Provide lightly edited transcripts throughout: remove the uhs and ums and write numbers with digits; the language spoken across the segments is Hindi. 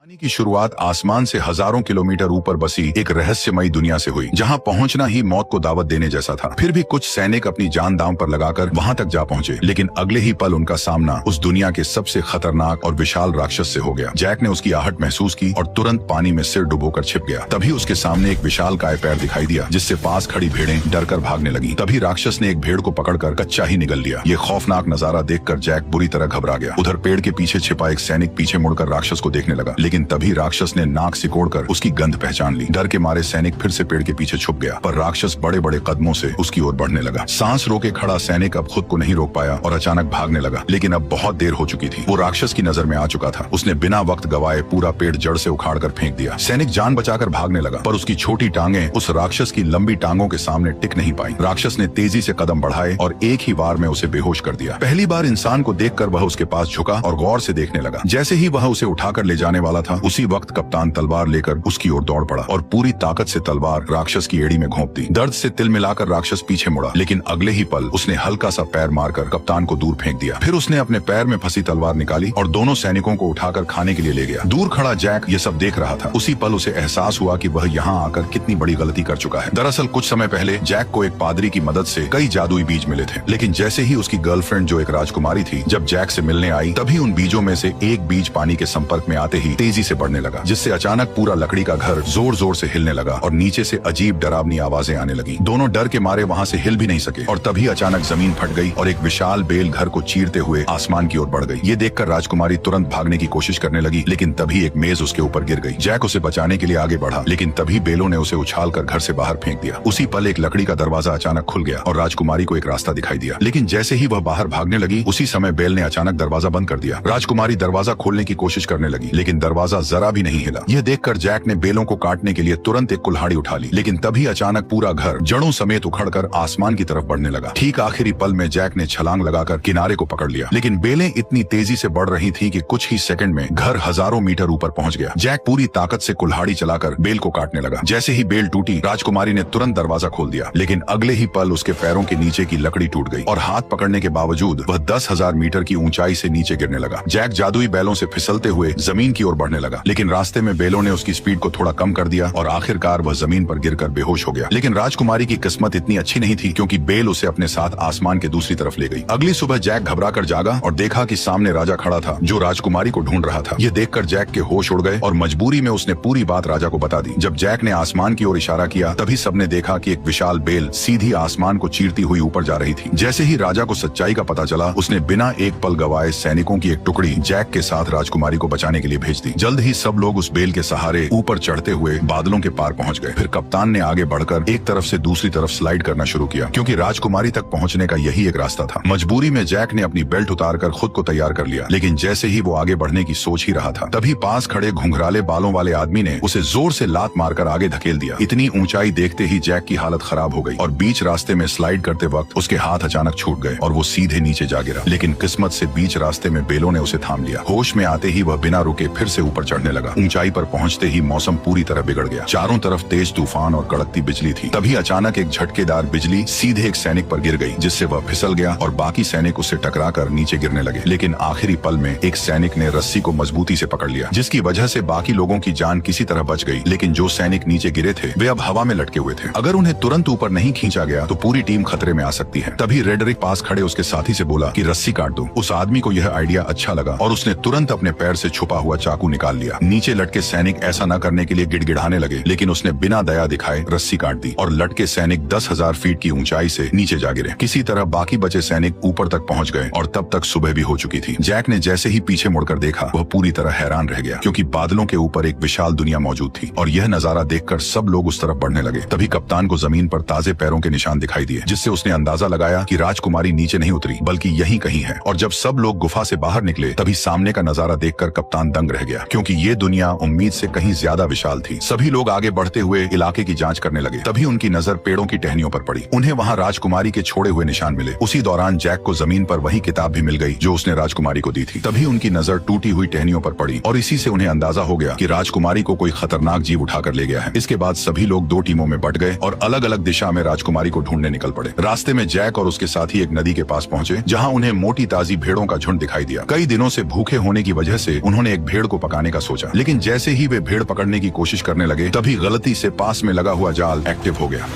कहानी की शुरुआत आसमान से हजारों किलोमीटर ऊपर बसी एक रहस्यमयी दुनिया से हुई, जहां पहुंचना ही मौत को दावत देने जैसा था। फिर भी कुछ सैनिक अपनी जान दांव पर लगाकर वहां तक जा पहुंचे, लेकिन अगले ही पल उनका सामना उस दुनिया के सबसे खतरनाक और विशाल राक्षस से हो गया। जैक ने उसकी आहट महसूस की और तुरंत पानी में सिर डुबोकर छिप गया। तभी उसके सामने एक विशाल काय पैर दिखाई दिया, जिससे पास खड़ी भेड़ें डरकर भागने लगी। तभी राक्षस ने एक भेड़ को पकड़कर कच्चा ही निगल लिया। ये खौफनाक नजारा देखकर जैक बुरी तरह घबरा गया। उधर पेड़ के पीछे छिपा एक सैनिक पीछे मुड़कर राक्षस को देखने लगा, लेकिन तभी राक्षस ने नाक सिकोड़कर उसकी गंध पहचान ली। डर के मारे सैनिक फिर से पेड़ के पीछे छुप गया, पर राक्षस बड़े बड़े कदमों से उसकी ओर बढ़ने लगा। सांस रोके खड़ा सैनिक अब खुद को नहीं रोक पाया और अचानक भागने लगा, लेकिन अब बहुत देर हो चुकी थी। वो राक्षस की नजर में आ चुका था। उसने बिना वक्त गवाए पूरा पेड़ जड़ से उखाड़कर फेंक दिया। सैनिक जान बचाकर भागने लगा, पर उसकी छोटी टांगें उस राक्षस की लंबी टांगों के सामने टिक नहीं पाई। राक्षस ने तेजी से कदम बढ़ाए और एक ही वार में उसे बेहोश कर दिया। पहली बार इंसान को देखकर वह उसके पास झुका और गौर से देखने लगा। जैसे ही वह उसे उठाकर ले जाने वाला था, उसी वक्त कप्तान तलवार लेकर उसकी ओर दौड़ पड़ा और पूरी ताकत से तलवार राक्षस की एड़ी में घोंप दी। दर्द से तिल मिलाकर राक्षस पीछे मुड़ा, लेकिन अगले ही पल उसने हल्का सा पैर मारकर कप्तान को दूर फेंक दिया। फिर उसने अपने पैर में फंसी तलवार निकाली और दोनों सैनिकों को उठाकर खाने के लिए ले गया। दूर खड़ा जैक ये सब देख रहा था। उसी पल उसे एहसास हुआ कि वह यहाँ आकर कितनी बड़ी गलती कर चुका है। दरअसल कुछ समय पहले जैक को एक पादरी की मदद से कई जादुई बीज मिले थे, लेकिन जैसे ही उसकी गर्लफ्रेंड जो एक राजकुमारी थी जब जैक से मिलने आई, तभी उन बीजों में से एक बीज पानी के संपर्क में आते ही तेजी से बढ़ने लगा, जिससे अचानक पूरा लकड़ी का घर जोर जोर से हिलने लगा और नीचे से अजीब डरावनी आवाजें आने लगी। दोनों डर के मारे वहां से हिल भी नहीं सके और तभी अचानक जमीन फट गई और एक विशाल बेल घर को चीरते हुए आसमान की ओर बढ़ गई। ये देखकर राजकुमारी तुरंत भागने की कोशिश करने लगी, लेकिन तभी एक मेज उसके ऊपर गिर गई। जैक उसे बचाने के लिए आगे बढ़ा, लेकिन तभी बेलों ने उसे उछालकर घर से बाहर फेंक दिया। उसी पल एक लकड़ी का दरवाजा अचानक खुल गया और राजकुमारी को एक रास्ता दिखाई दिया, लेकिन जैसे ही वह बाहर भागने लगी, उसी समय बेल ने अचानक दरवाजा बंद कर दिया। राजकुमारी दरवाजा खोलने की कोशिश करने लगी, लेकिन दरवाजा जरा भी नहीं हिला। यह देखकर जैक ने बेलों को काटने के लिए तुरंत एक कुल्हाड़ी उठा ली, लेकिन तभी अचानक पूरा घर जड़ों समेत उखड़कर आसमान की तरफ बढ़ने लगा। ठीक आखिरी पल में जैक ने छलांग लगाकर किनारे को पकड़ लिया, लेकिन बेलें इतनी तेजी से बढ़ रही थी कि कुछ ही सेकंड में घर हजारों मीटर ऊपर पहुंच गया। जैक पूरी ताकत से कुल्हाड़ी चलाकर बेल को काटने लगा। जैसे ही बेल टूटी, राजकुमारी ने तुरंत दरवाजा खोल दिया, लेकिन अगले ही पल उसके पैरों के नीचे की लकड़ी टूट गई और हाथ पकड़ने के बावजूद वह 10,000 मीटर की ऊंचाई से नीचे गिरने लगा। जैक जादुई बैलों से फिसलते हुए जमीन की ओर बढ़ने लगा, लेकिन रास्ते में बेलों ने उसकी स्पीड को थोड़ा कम कर दिया और आखिरकार वह जमीन पर गिरकर बेहोश हो गया। लेकिन राजकुमारी की किस्मत इतनी अच्छी नहीं थी, क्योंकि बेल उसे अपने साथ आसमान के दूसरी तरफ ले गई। अगली सुबह जैक घबराकर जागा और देखा कि सामने राजा खड़ा था, जो राजकुमारी को ढूंढ रहा था। यह देखकर जैक के होश उड़ गए और मजबूरी में उसने पूरी बात राजा को बता दी। जब जैक ने आसमान की ओर इशारा किया, तभी सबने देखा कि एक विशाल बेल सीधी आसमान को चीरती हुई ऊपर जा रही थी। जैसे ही राजा को सच्चाई का पता चला, उसने बिना एक पल गवाए सैनिकों की एक टुकड़ी जैक के साथ राजकुमारी को बचाने के लिए भेज दी। जल्द ही सब लोग उस बेल के सहारे ऊपर चढ़ते हुए बादलों के पार पहुंच गए। फिर कप्तान ने आगे बढ़कर एक तरफ से दूसरी तरफ स्लाइड करना शुरू किया, क्योंकि राजकुमारी तक पहुंचने का यही एक रास्ता था। मजबूरी में जैक ने अपनी बेल्ट उतारकर खुद को तैयार कर लिया, लेकिन जैसे ही वो आगे बढ़ने की सोच ही रहा था, तभी पास खड़े घुंघराले बालों वाले आदमी ने उसे जोर से लात मारकर आगे धकेल दिया। इतनी ऊंचाई देखते ही जैक की हालत खराब हो गई और बीच रास्ते में स्लाइड करते वक्त उसके हाथ अचानक छूट गए और वो सीधे नीचे जा गिरा। लेकिन किस्मत से बीच रास्ते में बेलों ने उसे थाम लिया। होश में आते ही वह बिना रुके फिर से ऊपर चढ़ने लगा। ऊंचाई पर पहुंचते ही मौसम पूरी तरह बिगड़ गया। चारों तरफ तेज तूफान और कड़कती बिजली थी। तभी अचानक एक झटकेदार बिजली सीधे एक सैनिक पर गिर गई, जिससे वह फिसल गया और बाकी सैनिक उससे टकराकर नीचे गिरने लगे। लेकिन आखिरी पल में एक सैनिक ने रस्सी को मजबूती से पकड़ लिया, जिसकी वजह से बाकी लोगों की जान किसी तरह बच गई। लेकिन जो सैनिक नीचे गिरे थे, वे अब हवा में लटके हुए थे। अगर उन्हें तुरंत ऊपर नहीं खींचा गया तो पूरी टीम खतरे में आ सकती है। तभी रेडरिक पास खड़े उसके साथी से बोला कि रस्सी काट दो। उस आदमी को यह आइडिया अच्छा लगा और उसने तुरंत अपने पैर से छुपा हुआ चाकू निकाल लिया। नीचे लटके सैनिक ऐसा न करने के लिए गिड़गिड़ाने लगे, लेकिन उसने बिना दया दिखाए रस्सी काट दी और लटके सैनिक 10,000 फीट की ऊंचाई से नीचे जा गिरे। किसी तरह बाकी बचे सैनिक ऊपर तक पहुंच गए और तब तक सुबह भी हो चुकी थी। जैक ने जैसे ही पीछे मुड़कर देखा, वह पूरी तरह हैरान रह गया, क्योंकि बादलों के ऊपर एक विशाल दुनिया मौजूद थी और यह नजारा देखकर सब लोग उस तरफ बढ़ने लगे। तभी कप्तान को जमीन पर ताजे पैरों के निशान दिखाई दिए, जिससे उसने अंदाजा लगाया कि राजकुमारी नीचे नहीं उतरी बल्कि यहीं कहीं है। और जब सब लोग गुफा से बाहर निकले, तभी सामने का नजारा देखकर कप्तान दंग रह गया, क्योंकि ये दुनिया उम्मीद से कहीं ज्यादा विशाल थी। सभी लोग आगे बढ़ते हुए इलाके की जांच करने लगे। तभी उनकी नजर पेड़ों की टहनियों पर पड़ी। उन्हें वहां राजकुमारी के छोड़े हुए निशान मिले। उसी दौरान जैक को जमीन पर वही किताब भी मिल गई जो उसने राजकुमारी को दी थी। तभी उनकी नजर टूटी हुई टहनियों पर पड़ी और इसी से उन्हें अंदाजा हो गया कि राजकुमारी को कोई खतरनाक जीव उठाकर ले गया है। इसके बाद सभी लोग दो टीमों में बट गए और अलग अलग दिशा में राजकुमारी को ढूंढने निकल पड़े। रास्ते में जैक और उसके साथी एक नदी के पास पहुंचे, जहां उन्हें मोटी ताजी भेड़ों का झुंड दिखाई दिया। कई दिनों से भूखे होने की वजह से उन्होंने एक भेड़ को पकाने पटाने का सोचा, लेकिन जैसे ही वे भेड़ पकड़ने की कोशिश करने लगे तभी गलती से पास में लगा हुआ जाल एक्टिव हो गया।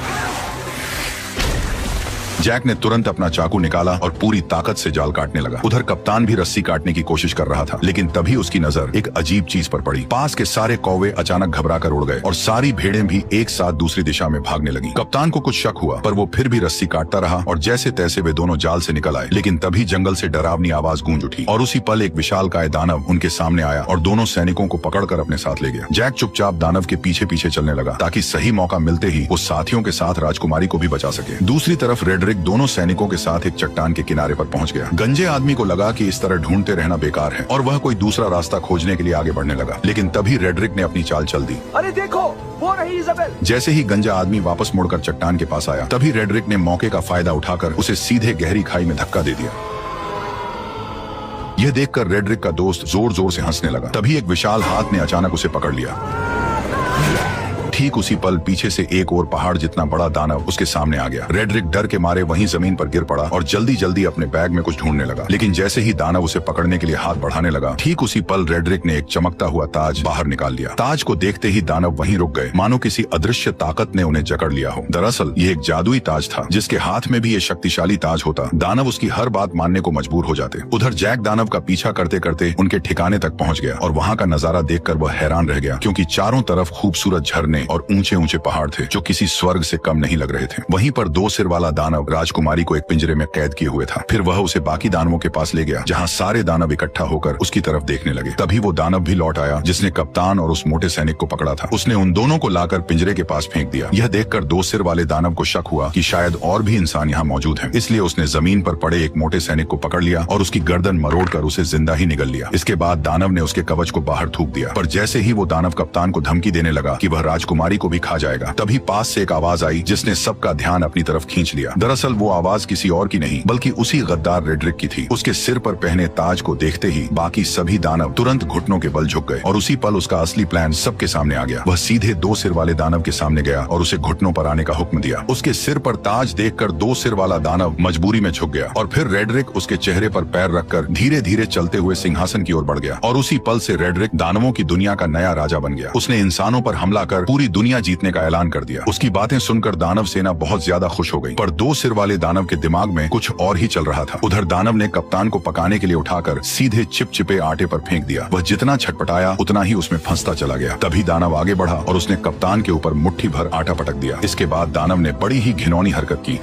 जैक ने तुरंत अपना चाकू निकाला और पूरी ताकत से जाल काटने लगा। उधर कप्तान भी रस्सी काटने की कोशिश कर रहा था, लेकिन तभी उसकी नजर एक अजीब चीज पर पड़ी। पास के सारे कौवे अचानक घबराकर उड़ गए और सारी भेड़ें भी एक साथ दूसरी दिशा में भागने लगी। कप्तान को कुछ शक हुआ, पर वो फिर भी रस्सी काटता रहा और जैसे तैसे वे दोनों जाल से निकल आए। लेकिन तभी जंगल से डरावनी आवाज गूंज उठी और उसी पल एक विशालकाय दानव उनके सामने आया और दोनों सैनिकों को पकड़कर अपने साथ ले गया। जैक चुपचाप दानव के पीछे पीछे चलने लगा ताकि सही मौका मिलते ही वो साथियों के साथ राजकुमारी को भी बचा सके। दूसरी तरफ रेडरिक दोनों सैनिकों के साथ एक चट्टान के किनारे पर पहुंच गया। गंजे आदमी को लगा कि इस तरह ढूंढते रहना बेकार है और वह कोई दूसरा रास्ता खोजने के लिए आगे बढ़ने लगा। लेकिन तभी रेडरिक ने अपनी चाल चल दी। अरे देखो, वो रही इज़ाबेल। जैसे ही गंजा आदमी वापस मुड़कर चट्टान के पास आया, तभी रेडरिक ने मौके का फायदा उठाकर उसे सीधे गहरी खाई में धक्का दे दिया। यह देखकर रेडरिक का दोस्त जोर जोर से हंसने लगा। तभी एक विशाल हाथ ने अचानक उसे पकड़ लिया। ठीक उसी पल पीछे से एक और पहाड़ जितना बड़ा दानव उसके सामने आ गया। रेडरिक डर के मारे वहीं जमीन पर गिर पड़ा और जल्दी जल्दी अपने बैग में कुछ ढूंढने लगा। लेकिन जैसे ही दानव उसे पकड़ने के लिए हाथ बढ़ाने लगा, ठीक उसी पल रेडरिक ने एक चमकता हुआ ताज बाहर निकाल लिया। ताज को देखते ही दानव वहीं रुक गए, मानो किसी अदृश्य ताकत ने उन्हें जकड़ लिया हो। दरअसल ये एक जादुई ताज था। जिसके हाथ में भी ये शक्तिशाली ताज होता, दानव उसकी हर बात मानने को मजबूर हो जाते। उधर जैक दानव का पीछा करते करते उनके ठिकाने तक पहुंच गया और वहाँ का नजारा देखकर वह हैरान रह गया, क्योंकि चारों तरफ खूबसूरत झरने और ऊंचे ऊंचे पहाड़ थे जो किसी स्वर्ग से कम नहीं लग रहे थे। वहीं पर दो सिर वाला दानव राजकुमारी को एक पिंजरे में कैद किए हुए था। फिर वह उसे बाकी दानवों के पास ले गया, जहां सारे दानव इकट्ठा होकर उसकी तरफ देखने लगे। तभी वो दानव भी लौट आया जिसने कप्तान और उस मोटे सैनिक को पकड़ा था। उसने उन दोनों को लाकर पिंजरे के पास फेंक दिया। यह देखकर दो सिर वाले दानव को शक हुआ कि शायद और भी इंसान यहाँ मौजूद हैं। इसलिए उसने जमीन पर पड़े एक मोटे सैनिक को पकड़ लिया और उसकी गर्दन मरोड़कर उसे जिंदा ही निगल लिया। इसके बाद दानव ने उसके कवच को बाहर थूक दिया, पर जैसे ही वो दानव कप्तान को धमकी देने लगा कि वह राजकुमारी को भी खा जाएगा, तभी पास से एक आवाज आई जिसने सबका ध्यान अपनी तरफ खींच लिया। दरअसल वो आवाज किसी और की नहीं बल्कि उसी गद्दार रेडरिक की थी। उसके सिर पर पहने ताज को देखते ही बाकी सभी दानव तुरंत घुटनों के बल झुक गए और उसी पल उसका असली प्लान सबके सामने आ गया। वह सीधे दो सिर वाले दानव के सामने गया और उसे घुटनों पर आने का हुक्म दिया। उसके सिर पर ताज देखकर दो सिर वाला दानव मजबूरी में झुक गया और फिर रेडरिक उसके चेहरे पर पैर रखकर धीरे धीरे चलते हुए सिंहासन की ओर बढ़ गया और उसी पल से रेडरिक दानवों की दुनिया का नया राजा बन गया। उसने इंसानों पर हमला कर पूरी दुनिया जीतने का ऐलान कर दिया। उसकी बातें सुनकर दानव सेना बहुत ज्यादा खुश हो गई, पर दो सिर वाले दानव के दिमाग में कुछ और ही चल रहा था। उधर दानव ने कप्तान को पकाने के लिए उठाकर सीधे चिपचिपे आटे पर फेंक दिया। वह जितना छटपटाया उतना ही उसमें फंसता चला गया। तभी दानव आगे बढ़ा और उसने कप्तान के ऊपर मुट्ठी भर आटा पटक दिया। इसके बाद दानव ने बड़ी ही घिनौनी हरकत की।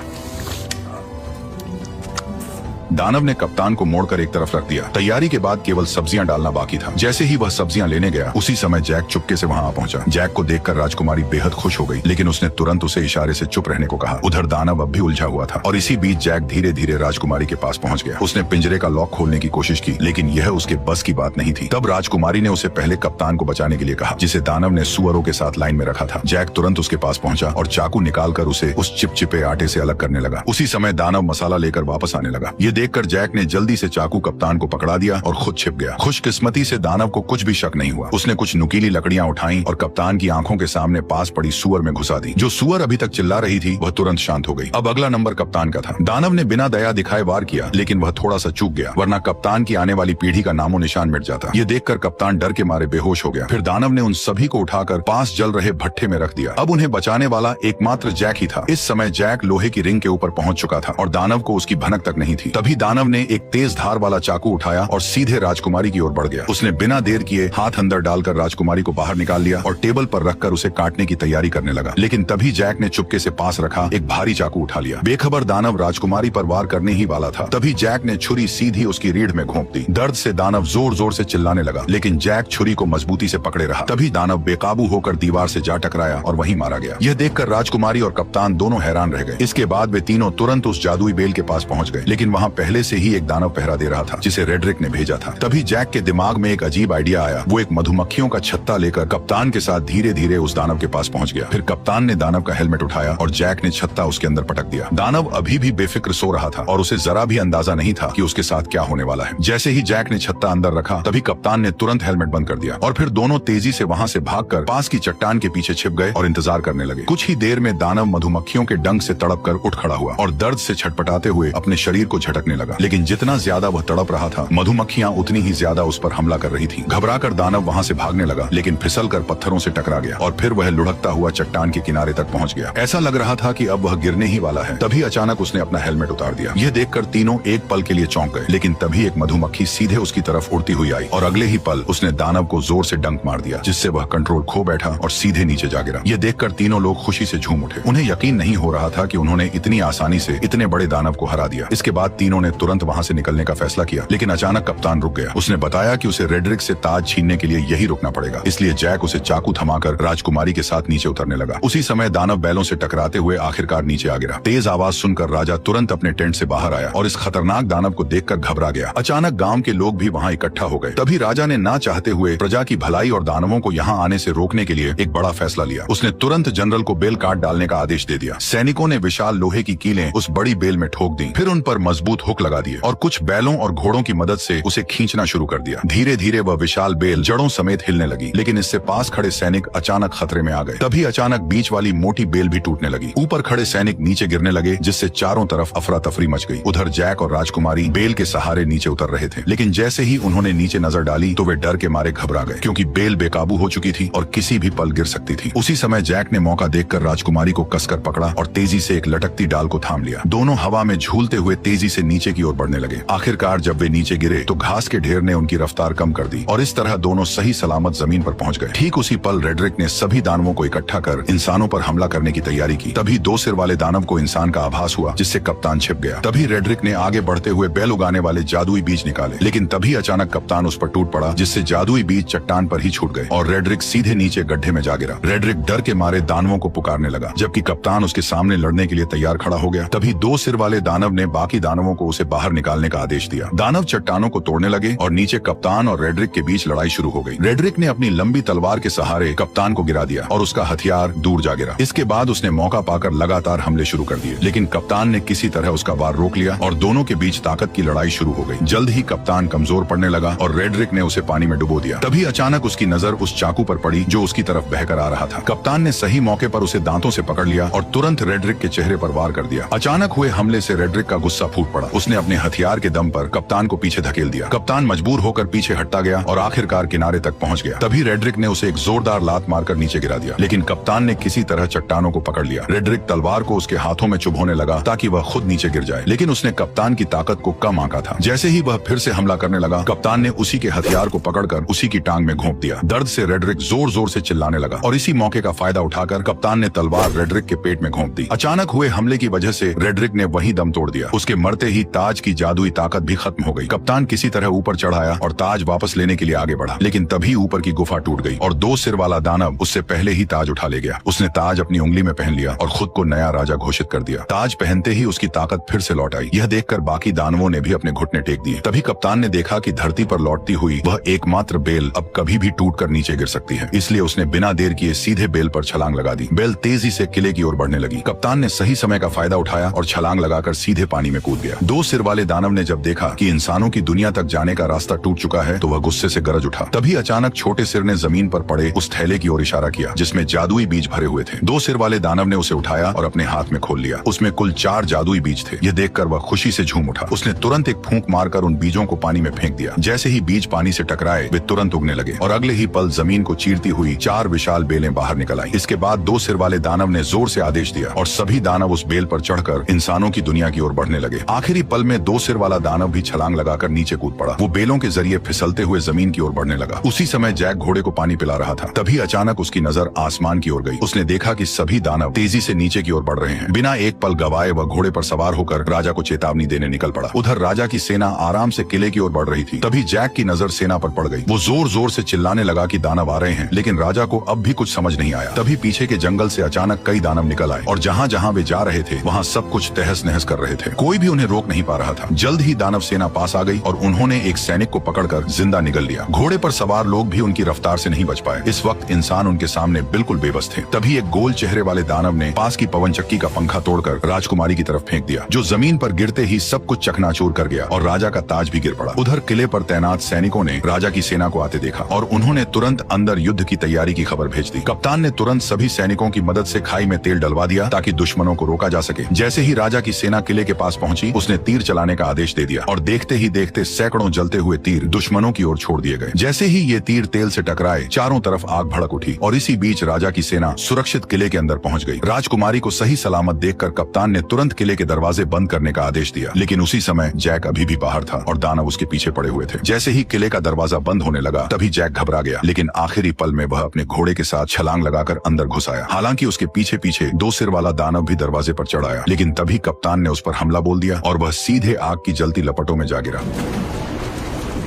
दानव ने कप्तान को मोड़कर एक तरफ रख दिया। तैयारी के बाद केवल सब्जियां डालना बाकी था। जैसे ही वह सब्जियां लेने गया, उसी समय जैक चुपके से वहां आ पहुंचा। जैक को देखकर राजकुमारी बेहद खुश हो गई, लेकिन उसने तुरंत उसे इशारे से चुप रहने को कहा। उधर दानव अब भी उलझा हुआ था और इसी बीच जैक धीरे धीरे राजकुमारी के पास पहुंच गया। उसने पिंजरे का लॉक खोलने की कोशिश की, लेकिन यह उसके बस की बात नहीं थी। तब राजकुमारी ने उसे पहले कप्तान को बचाने के लिए कहा, जिसे दानव ने सुअरों के साथ लाइन में रखा था। जैक तुरंत उसके पास पहुंचा और चाकू निकालकर उसे उस चिपचिपे आटे से अलग करने लगा। उसी समय दानव मसाला लेकर वापस आने लगा। ये देखकर जैक ने जल्दी से चाकू कप्तान को पकड़ा दिया और खुद छिप गया। खुशकिस्मती से दानव को कुछ भी शक नहीं हुआ। उसने कुछ नुकीली लकड़ियां उठाई और कप्तान की आंखों के सामने पास पड़ी सुअर में घुसा दी। जो सुअर अभी तक चिल्ला रही थी वह तुरंत शांत हो गई। अब अगला नंबर कप्तान का था। दानव ने बिना दया दिखाए वार किया, लेकिन वह थोड़ा सा चूक गया, वरना कप्तान की आने वाली पीढ़ी का नामो निशान मिट जाता। ये देखकर कप्तान डर के मारे बेहोश हो गया। फिर दानव ने उन सभी को उठाकर पास जल रहे भट्ठे में रख दिया। अब उन्हें बचाने वाला एकमात्र जैक ही था। इस समय जैक लोहे की रिंग के ऊपर पहुंच चुका था और दानव को उसकी भनक तक नहीं थी। तभी दानव ने एक तेज धार वाला चाकू उठाया और सीधे राजकुमारी की ओर बढ़ गया। उसने बिना देर किए हाथ अंदर डालकर राजकुमारी को बाहर निकाल लिया और टेबल पर रखकर उसे काटने की तैयारी करने लगा। लेकिन तभी जैक ने चुपके से पास रखा एक भारी चाकू उठा लिया। बेखबर दानव राजकुमारी पर वार करने ही वाला था। तभी जैक ने छुरी सीधी उसकी रीढ़ में घोंप दी। दर्द से दानव जोर जोर से चिल्लाने लगा, लेकिन जैक छुरी को मजबूती से पकड़े रहा। तभी दानव बेकाबू होकर दीवार से जा टकराया और वहीं मारा गया। यह देखकर राजकुमारी और कप्तान दोनों हैरान रह गए। इसके बाद वे तीनों तुरंत उस जादुई बेल के पास पहुंच गए, लेकिन वहां पहले से ही एक दानव पहरा दे रहा था, जिसे रेडरिक ने भेजा था। तभी जैक के दिमाग में एक अजीब आइडिया आया। वो एक मधुमक्खियों का छत्ता लेकर कप्तान के साथ धीरे धीरे उस दानव के पास पहुंच गया। फिर कप्तान ने दानव का हेलमेट उठाया और जैक ने छत्ता उसके अंदर पटक दिया। दानव अभी भी बेफिक्र सो रहा था और उसे जरा भी अंदाजा नहीं था कि उसके साथ क्या होने वाला है। जैसे ही जैक ने छत्ता अंदर रखा, तभी कप्तान ने तुरंत हेलमेट बंद कर दिया और फिर दोनों तेजी से वहां से भागकर पास की चट्टान के पीछे छिप गए और इंतजार करने लगे। कुछ ही देर में दानव मधुमक्खियों के डंक से तड़प कर उठ खड़ा हुआ और दर्द से छटपटाते हुए अपने शरीर को झटकने तड़पने लगा, लेकिन जितना ज्यादा वह तड़प रहा था, मधुमक्खियां उतनी ही ज्यादा उस पर हमला कर रही थी। घबराकर दानव वहां से भागने लगा, लेकिन फिसलकर पत्थरों से टकरा गया और फिर वह लुढ़कता हुआ चट्टान के किनारे तक पहुंच गया। ऐसा लग रहा था कि अब वह गिरने ही वाला है। तभी अचानक उसने अपना हेलमेट उतार दिया। यह देखकर तीनों एक पल के लिए चौंक गए, लेकिन तभी एक मधुमक्खी सीधे उसकी तरफ उड़ती हुई आई और अगले ही पल उसने दानव को जोर से डंक मार दिया, जिससे वह कंट्रोल खो बैठा और सीधे नीचे जा गिरा। यह देखकर तीनों लोग खुशी से झूम उठे। उन्हें यकीन नहीं हो रहा था कि उन्होंने इतनी आसानी से इतने बड़े दानव को हरा दिया। इसके बाद तीनों ने तुरंत वहां से निकलने का फैसला किया, लेकिन अचानक कप्तान रुक गया। उसने बताया कि उसे रेड्रिक से ताज छीनने के लिए यही रुकना पड़ेगा। इसलिए जैक उसे चाकू थमाकर राजकुमारी के साथ नीचे उतरने लगा। उसी समय दानव बैलों से टकराते हुए आखिरकार नीचे आ गिरा। तेज आवाज सुनकर राजा तुरंत अपने टेंट से बाहर आया और इस खतरनाक दानव को देखकर घबरा गया। अचानक गांव के लोग भी वहां इकट्ठा हो गए। तभी राजा ने ना चाहते हुए प्रजा की भलाई और दानवों को यहाँ आने से रोकने के लिए एक बड़ा फैसला लिया। उसने तुरंत जनरल को बेल काट डालने का आदेश दे दिया। सैनिकों ने विशाल लोहे की कीलें उस बड़ी बेल में ठोक दी, फिर उन पर मजबूत हुक लगा दिए और कुछ बैलों और घोड़ों की मदद से उसे खींचना शुरू कर दिया। धीरे धीरे वह विशाल बेल जड़ों समेत हिलने लगी, लेकिन इससे पास खड़े सैनिक अचानक खतरे में आ गए। तभी अचानक बीच वाली मोटी बेल भी टूटने लगी। ऊपर खड़े सैनिक नीचे गिरने लगे, जिससे चारों तरफ अफरा तफरी मच गई। उधर जैक और राजकुमारी बेल के सहारे नीचे उतर रहे थे, लेकिन जैसे ही उन्होंने नीचे नजर डाली तो वे डर के मारे घबरा गए, क्योंकि बेल बेकाबू हो चुकी थी और किसी भी पल गिर सकती थी। उसी समय जैक ने मौका देखकर राजकुमारी को कसकर पकड़ा और तेजी से एक लटकती डाल को थाम लिया। दोनों हवा में झूलते हुए तेजी से नीचे की ओर बढ़ने लगे। आखिरकार जब वे नीचे गिरे तो घास के ढेर ने उनकी रफ्तार कम कर दी और इस तरह दोनों सही सलामत जमीन पर पहुंच गए। ठीक उसी पल रेड्रिक ने सभी दानवों को इकट्ठा कर इंसानों पर हमला करने की तैयारी की। तभी दो सिर वाले दानव को इंसान का आभास हुआ, जिससे कप्तान छिप गया। तभी रेड्रिक ने आगे बढ़ते हुए बैल उगाने वाले जादुई बीज निकाले, लेकिन तभी अचानक कप्तान उस पर टूट पड़ा, जिससे जादुई बीज चट्टान पर ही छूट गए और रेड्रिक सीधे नीचे गड्ढे में जा गिरा। रेड्रिक डर के मारे दानवों को पुकारने लगा, जबकि कप्तान उसके सामने लड़ने के लिए तैयार खड़ा हो गया। तभी दो सिर वाले दानव ने बाकी दानवों को उसे बाहर निकालने का आदेश दिया। दानव चट्टानों को तोड़ने लगे और नीचे कप्तान और रेड्रिक के बीच लड़ाई शुरू हो गई। रेड्रिक ने अपनी लंबी तलवार के सहारे कप्तान को गिरा दिया और उसका हथियार दूर जा गिरा। इसके बाद उसने मौका पाकर लगातार हमले शुरू कर दिए, लेकिन कप्तान ने किसी तरह उसका वार रोक लिया और दोनों के बीच ताकत की लड़ाई शुरू हो गई। जल्द ही कप्तान कमजोर पड़ने लगा और रेड्रिक ने उसे पानी में डुबो दिया। तभी अचानक उसकी नजर उस चाकू पर पड़ी जो उसकी तरफ बहकर आ रहा था। कप्तान ने सही मौके पर उसे दांतों से पकड़ लिया और तुरंत रेड्रिक के चेहरे पर वार कर दिया। अचानक हुए हमले से रेड्रिक का गुस्सा फूट पड़ा। उसने अपने हथियार के दम पर कप्तान को पीछे धकेल दिया। कप्तान मजबूर होकर पीछे हटता गया और आखिरकार किनारे तक पहुंच गया। तभी रेड्रिक ने उसे एक जोरदार लात मारकर नीचे गिरा दिया, लेकिन कप्तान ने किसी तरह चट्टानों को पकड़ लिया। रेड्रिक तलवार को उसके हाथों में चुभोने लगा ताकि वह खुद नीचे गिर जाए, लेकिन उसने कप्तान की ताकत को कम आंका था। जैसे ही वह फिर से हमला करने लगा, कप्तान ने उसी के हथियार को पकड़कर उसी की टांग में घोंप दिया। दर्द से रेड्रिक जोर जोर से चिल्लाने लगा और इसी मौके का फायदा उठाकर कप्तान ने तलवार रेड्रिक के पेट में घोंप दी। अचानक हुए हमले की वजह से रेड्रिक ने वहीं दम तोड़ दिया। उसके मरते ही ताज की जादुई ताकत भी खत्म हो गई। कप्तान किसी तरह ऊपर चढ़ आया और ताज वापस लेने के लिए आगे बढ़ा, लेकिन तभी ऊपर की गुफा टूट गई और दो सिर वाला दानव उससे पहले ही ताज उठा ले गया। उसने ताज अपनी उंगली में पहन लिया और खुद को नया राजा घोषित कर दिया। ताज पहनते ही उसकी ताकत फिर से लौट आई। यह देखकर बाकी दानवों ने भी अपने घुटने टेक दिए। तभी कप्तान ने देखा कि धरती पर लौटती हुई वह एकमात्र बेल अब कभी भी टूटकर नीचे गिर सकती है। इसलिए उसने बिना देर किए सीधे बेल पर छलांग लगा दी। बेल तेजी से किले की ओर बढ़ने लगी। कप्तान ने सही समय का फायदा उठाया और छलांग लगाकर सीधे पानी में कूद गया। दो सिर वाले दानव ने जब देखा कि इंसानों की दुनिया तक जाने का रास्ता टूट चुका है तो वह गुस्से से गरज उठा। तभी अचानक छोटे सिर ने जमीन पर पड़े उस थैले की ओर इशारा किया जिसमें जादुई बीज भरे हुए थे। दो सिर वाले दानव ने उसे उठाया और अपने हाथ में खोल लिया। उसमें कुल 4 जादुई बीज थे। यह देखकर वह खुशी से झूम उठा। उसने तुरंत एक फूंक मारकर उन बीजों को पानी में फेंक दिया। जैसे ही बीज पानी से टकराए वे तुरंत उगने लगे और अगले ही पल जमीन को चीरती हुई 4 विशाल बेलें बाहर निकल आई। इसके बाद दो सिर वाले दानव ने जोर से आदेश दिया और सभी दानव उस बेल पर चढ़कर इंसानों की दुनिया की ओर बढ़ने लगे। आखिरी पल में दो सिर वाला दानव भी छलांग लगाकर नीचे कूद पड़ा। वो बेलों के जरिए फिसलते हुए जमीन की ओर बढ़ने लगा। उसी समय जैक घोड़े को पानी पिला रहा था। तभी अचानक उसकी नजर आसमान की ओर गई। उसने देखा कि सभी दानव तेजी से नीचे की ओर बढ़ रहे हैं। बिना एक पल गवाए वह घोड़े पर सवार होकर राजा को चेतावनी देने निकल पड़ा। उधर राजा की सेना आराम से किले की ओर बढ़ रही थी। तभी जैक की नजर सेना पर पड़ गई। वो जोर जोर से चिल्लाने लगा कि दानव आ रहे हैं, लेकिन राजा को अब भी कुछ समझ नहीं आया। तभी पीछे के जंगल से अचानक कई दानव निकल आए और जहाँ जहाँ वे जा रहे थे वहाँ सब कुछ तहस नहस कर रहे थे। कोई भी उन्हें रोक नहीं पा रहा था। जल्द ही दानव सेना पास आ गई और उन्होंने एक सैनिक को पकड़कर जिंदा निगल लिया। घोड़े पर सवार लोग भी उनकी रफ्तार से नहीं बच पाए। इस वक्त इंसान उनके सामने बिल्कुल बेबस थे। तभी एक गोल चेहरे वाले दानव ने पास की पवन चक्की का पंखा तोड़कर राजकुमारी की तरफ फेंक दिया, जो जमीन पर गिरते ही सब कुछ चकनाचूर कर गया और राजा का ताज भी गिर पड़ा। उधर किले पर तैनात सैनिकों ने राजा की सेना को आते देखा और उन्होंने तुरंत अंदर युद्ध की तैयारी की खबर भेज दी। कप्तान ने तुरंत सभी सैनिकों की मदद से खाई में तेल डलवा दिया ताकि दुश्मनों को रोका जा सके। जैसे ही राजा की सेना किले के पास पहुंची, उसने तीर चलाने का आदेश दे दिया और देखते ही देखते सैकड़ों जलते हुए तीर दुश्मनों की ओर छोड़ दिए गए। जैसे ही ये तीर तेल से टकराए, चारों तरफ आग भड़क उठी और इसी बीच राजा की सेना सुरक्षित किले के अंदर पहुंच गई। राजकुमारी को सही सलामत देखकर कप्तान ने तुरंत किले के दरवाजे बंद करने का आदेश दिया, लेकिन उसी समय जैक अभी भी बाहर था और दानव उसके पीछे पड़े हुए थे। जैसे ही किले का दरवाजा बंद होने लगा, तभी जैक घबरा गया, लेकिन आखिरी पल में वह अपने घोड़े के साथ छलांग लगाकर अंदर घुस आया। हालांकि उसके पीछे पीछे 2 सिर वाला दानव भी दरवाजे पर चढ़ आया, लेकिन तभी कप्तान ने उस पर हमला बोल दिया और वह सीधे आग की जलती लपटों में जा गिरा।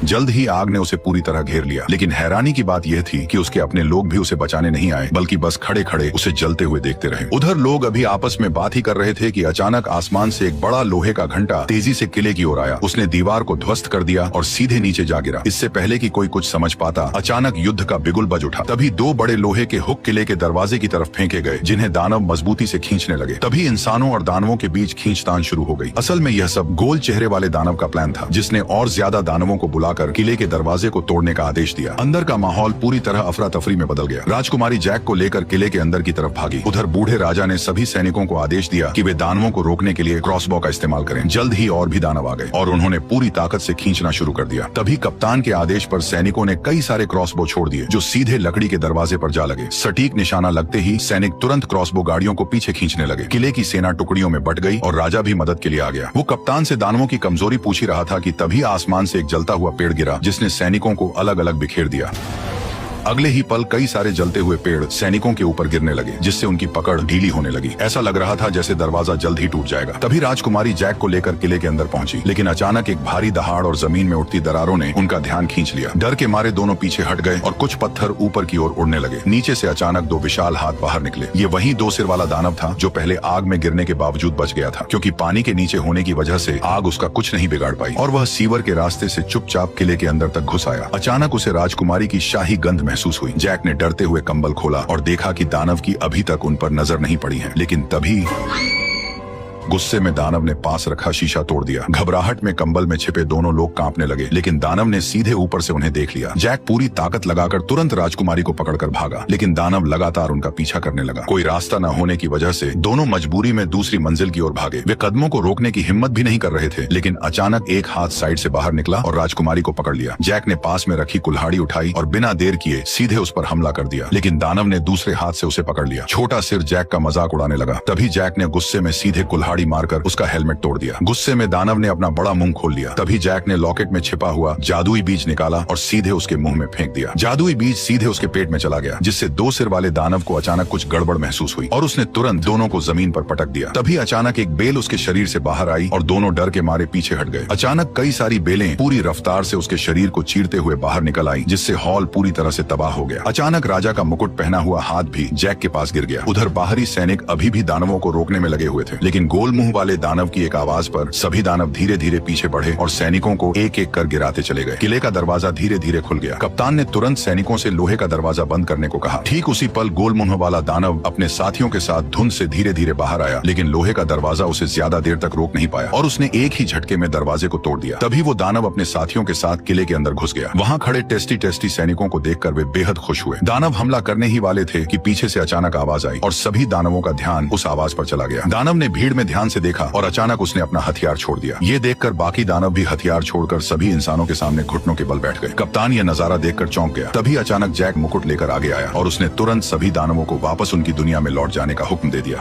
जल्द ही आग ने उसे पूरी तरह घेर लिया, लेकिन हैरानी की बात यह थी कि उसके अपने लोग भी उसे बचाने नहीं आए, बल्कि बस खड़े खड़े उसे जलते हुए देखते रहे। उधर लोग अभी आपस में बात ही कर रहे थे कि अचानक आसमान से एक बड़ा लोहे का घंटा तेजी से किले की ओर आया। उसने दीवार को ध्वस्त कर दिया और सीधे नीचे जा गिरा। इससे पहले कि कोई कुछ समझ पाता, अचानक युद्ध का बिगुल बज उठा। तभी 2 बड़े लोहे के हुक किले के दरवाजे की तरफ फेंके गए, जिन्हें दानव मजबूती से खींचने लगे। तभी इंसानों और दानवों के बीच खींचतान शुरू हो गई। असल में यह सब गोल चेहरे वाले दानव का प्लान था, जिसने और ज्यादा दानवों को बुलाकर किले के दरवाजे को तोड़ने का आदेश दिया। अंदर का माहौल पूरी तरह अफरा तफरी में बदल गया। राजकुमारी जैक को लेकर किले के अंदर की तरफ भागी। उधर बूढ़े राजा ने सभी सैनिकों को आदेश दिया कि वे दानवों को रोकने के लिए क्रॉसबो का इस्तेमाल करें। जल्द ही और भी दानव आ गए और उन्होंने पूरी ताकत से खींचना शुरू कर दिया। तभी कप्तान के आदेश पर सैनिकों ने कई सारे क्रॉसबो छोड़ दिए, जो सीधे लकड़ी के दरवाजे पर जा लगे। सटीक निशाना लगते ही सैनिक तुरंत क्रॉसबो गाड़ियों को पीछे खींचने लगे। किले की सेना टुकड़ियों में बट गई और राजा भी मदद के लिए आ गया। वो कप्तान से दानवों की कमजोरी पूछ ही रहा था कि तभी आसमान से एक जलता हुआ पेड़ गिरा, जिसने सैनिकों को अलग अलग बिखेर दिया। अगले ही पल कई सारे जलते हुए पेड़ सैनिकों के ऊपर गिरने लगे, जिससे उनकी पकड़ ढीली होने लगी। ऐसा लग रहा था जैसे दरवाजा जल्द ही टूट जाएगा। तभी राजकुमारी जैक को लेकर किले के अंदर पहुंची, लेकिन अचानक एक भारी दहाड़ और जमीन में उठती दरारों ने उनका ध्यान खींच लिया। डर के मारे दोनों पीछे हट गए और कुछ पत्थर ऊपर की ओर उड़ने लगे। नीचे से अचानक 2 विशाल हाथ बाहर निकले। ये वही 2 सिर वाला दानव था जो पहले आग में गिरने के बावजूद बच गया था, क्योंकि पानी के नीचे होने की वजह से आग उसका कुछ नहीं बिगाड़ पाई और वह सीवर के रास्ते से चुपचाप किले के अंदर तक घुस आया। अचानक उसे राजकुमारी की शाही गंध महसूस हुई। जैक ने डरते हुए कंबल खोला और देखा कि दानव की अभी तक उन पर नजर नहीं पड़ी है, लेकिन तभी गुस्से में दानव ने पास रखा शीशा तोड़ दिया। घबराहट में कंबल में छिपे दोनों लोग कांपने लगे, लेकिन दानव ने सीधे ऊपर से उन्हें देख लिया। जैक पूरी ताकत लगाकर तुरंत राजकुमारी को पकड़कर भागा, लेकिन दानव लगातार उनका पीछा करने लगा। कोई रास्ता न होने की वजह से दोनों मजबूरी में दूसरी मंजिल की ओर भागे। वे कदमों को रोकने की हिम्मत भी नहीं कर रहे थे, लेकिन अचानक एक हाथ साइड से बाहर निकला और राजकुमारी को पकड़ लिया। जैक ने पास में रखी कुल्हाड़ी उठाई और बिना देर किए सीधे उस पर हमला कर दिया, लेकिन दानव ने दूसरे हाथ से उसे पकड़ लिया। छोटा सिर जैक का मजाक उड़ाने लगा। तभी जैक ने गुस्से में सीधे कुल्हाड़ी मारकर उसका हेलमेट तोड़ दिया। गुस्से में दानव ने अपना बड़ा मुंह खोल लिया। तभी जैक ने लॉकेट में छिपा हुआ जादुई बीज निकाला और सीधे उसके मुंह में फेंक दिया। जादुई बीज सीधे उसके पेट में चला गया, जिससे 2 सिर वाले दानव को अचानक कुछ गड़बड़ महसूस हुई और उसने तुरंत दोनों को जमीन पर पटक दिया। तभी अचानक एक बेल उसके शरीर से बाहर आई और दोनों डर के मारे पीछे हट गए। अचानक कई सारी बेलें पूरी रफ्तार से उसके शरीर को चीरते हुए बाहर निकल आई, जिससे हॉल पूरी तरह से तबाह हो गया। अचानक राजा का मुकुट पहना हुआ हाथ भी जैक के पास गिर गया। उधर बाहरी सैनिक अभी भी दानवों को रोकने में लगे हुए थे, लेकिन गोल मुंह वाले दानव की एक आवाज पर सभी दानव धीरे धीरे पीछे बढ़े और सैनिकों को एक एक कर गिराते चले गए। किले का दरवाजा धीरे धीरे खुल गया। कप्तान ने तुरंत सैनिकों से लोहे का दरवाजा बंद करने को कहा। ठीक उसी पल गोल मुंह वाला दानव अपने साथियों के साथ धुंध से धीरे धीरे बाहर आया, लेकिन लोहे का दरवाजा उसे ज्यादा देर तक रोक नहीं पाया और उसने एक ही झटके में दरवाजे को तोड़ दिया। तभी वो दानव अपने साथियों के साथ किले के अंदर घुस गया। वहाँ खड़े टेस्टी टेस्टी सैनिकों को देखकर वे बेहद खुश हुए। दानव हमला करने ही वाले थे कि पीछे से अचानक आवाज आई और सभी दानवों का ध्यान उस आवाज पर चला गया। दानव ने भीड़ में ध्यान से देखा और अचानक उसने अपना हथियार छोड़ दिया। ये देखकर बाकी दानव भी हथियार छोड़कर सभी इंसानों के सामने घुटनों के बल बैठ गए। कप्तान यह नजारा देखकर चौंक गया। तभी अचानक जैक मुकुट लेकर आगे आया और उसने तुरंत सभी दानवों को वापस उनकी दुनिया में लौट जाने का हुक्म दे दिया।